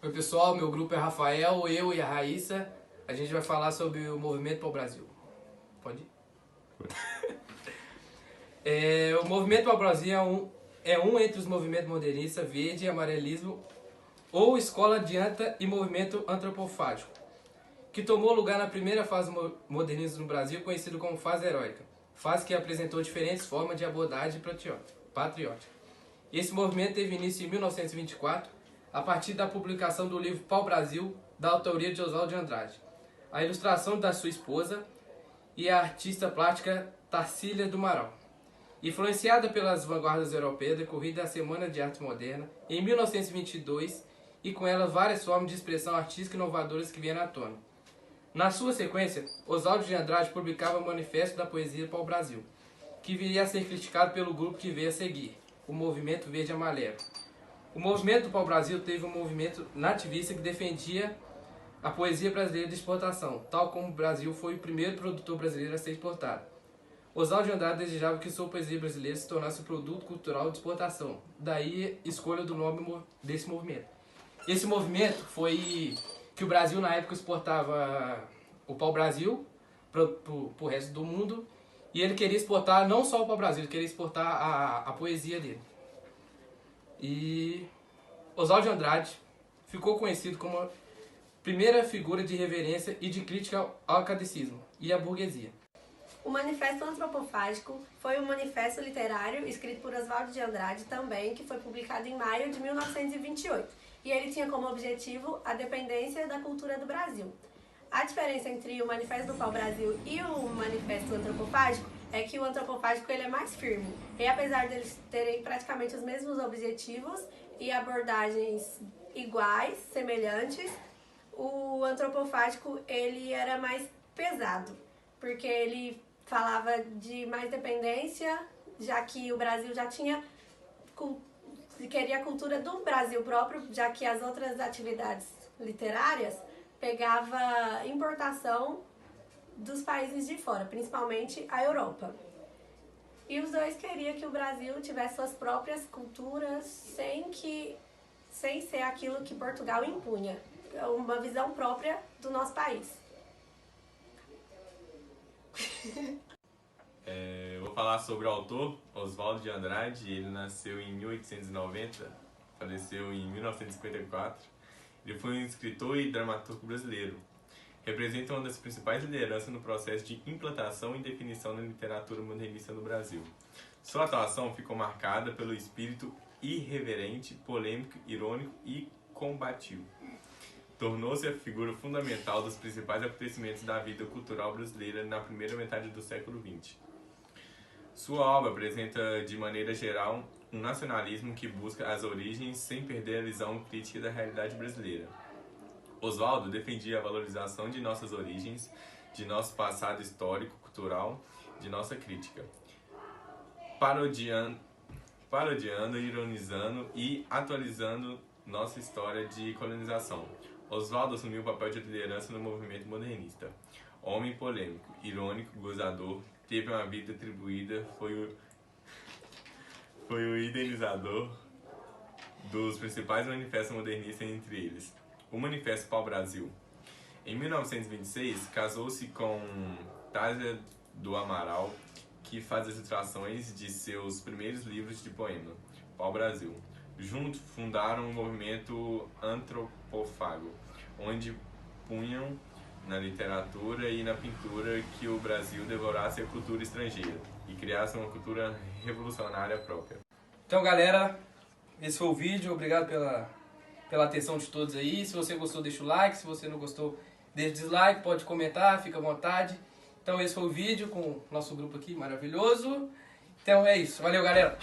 Oi pessoal, meu grupo é Rafael, eu e a Raíssa. A gente vai falar sobre o movimento para o Brasil. Pode ir? O movimento para o Brasil é um entre os movimentos modernistas, verde e amarelismo, ou escola adianta e movimento antropofágico, que tomou lugar na primeira fase do modernismo no Brasil, conhecido como fase heróica, fase que apresentou diferentes formas de abordagem patriótica. Esse movimento teve início em 1924, a partir da publicação do livro Pau-Brasil, da autoria de Oswald de Andrade, a ilustração da sua esposa e a artista plástica Tarsília do Amaral. Influenciada pelas vanguardas europeias decorrida a Semana de Arte Moderna, em 1922, e com ela várias formas de expressão artística inovadoras que vieram à tona. Na sua sequência, Oswald de Andrade publicava o Manifesto da Poesia Pau-Brasil, que viria a ser criticado pelo grupo que veio a seguir, o Movimento Verde Amarelo. O movimento do Pau-Brasil teve um movimento nativista que defendia a poesia brasileira de exportação, tal como o Brasil foi o primeiro produtor brasileiro a ser exportado. Oswald de Andrade desejava que sua poesia brasileira se tornasse um produto cultural de exportação, daí a escolha do nome desse movimento. Esse movimento foi que o Brasil na época exportava o pau-brasil para o resto do mundo, e ele queria exportar não só o pau-brasil, ele queria exportar a poesia dele. E Oswald de Andrade ficou conhecido como a primeira figura de reverência e de crítica ao academicismo e à burguesia. O Manifesto Antropofágico foi um manifesto literário escrito por Oswald de Andrade também, que foi publicado em maio de 1928. E ele tinha como objetivo a dependência da cultura do Brasil. A diferença entre o Manifesto do Pau-Brasil e o Manifesto Antropofágico é que o antropofágico ele é mais firme. E apesar deles terem praticamente os mesmos objetivos e abordagens iguais, semelhantes, o antropofágico ele era mais pesado, porque ele falava de mais dependência, já que o Brasil já queria a cultura do Brasil próprio, já que as outras atividades literárias pegava importação dos países de fora, principalmente a Europa. E os dois queriam que o Brasil tivesse suas próprias culturas sem ser aquilo que Portugal impunha, uma visão própria do nosso país. Vou falar sobre o autor, Oswald de Andrade. Ele nasceu em 1890, faleceu em 1954. Ele foi um escritor e dramaturgo brasileiro. Representa uma das principais lideranças no processo de implantação e definição da literatura modernista no Brasil. Sua atuação ficou marcada pelo espírito irreverente, polêmico, irônico e combativo. Tornou-se a figura fundamental dos principais acontecimentos da vida cultural brasileira na primeira metade do século XX. Sua obra apresenta, de maneira geral, um nacionalismo que busca as origens sem perder a visão crítica da realidade brasileira. Oswaldo defendia a valorização de nossas origens, de nosso passado histórico, cultural, de nossa crítica, parodiando, ironizando e atualizando nossa história de colonização. Oswaldo assumiu o papel de liderança no movimento modernista. Homem polêmico, irônico, gozador, teve uma vida atribuída, foi o idealizador dos principais manifestos modernistas, entre eles o Manifesto Pau-Brasil. Em 1926, casou-se com Tarsília do Amaral, que faz as ilustrações de seus primeiros livros de poema, Pau-Brasil. Juntos fundaram um movimento antropófago, onde punham na literatura e na pintura que o Brasil devorasse a cultura estrangeira e criasse uma cultura revolucionária própria. Então galera, esse foi o vídeo, obrigado pela atenção de todos aí. Se você gostou, deixa o like, se você não gostou, deixa o dislike, pode comentar, fica à vontade. Então esse foi o vídeo com o nosso grupo aqui maravilhoso. Então é isso, valeu galera!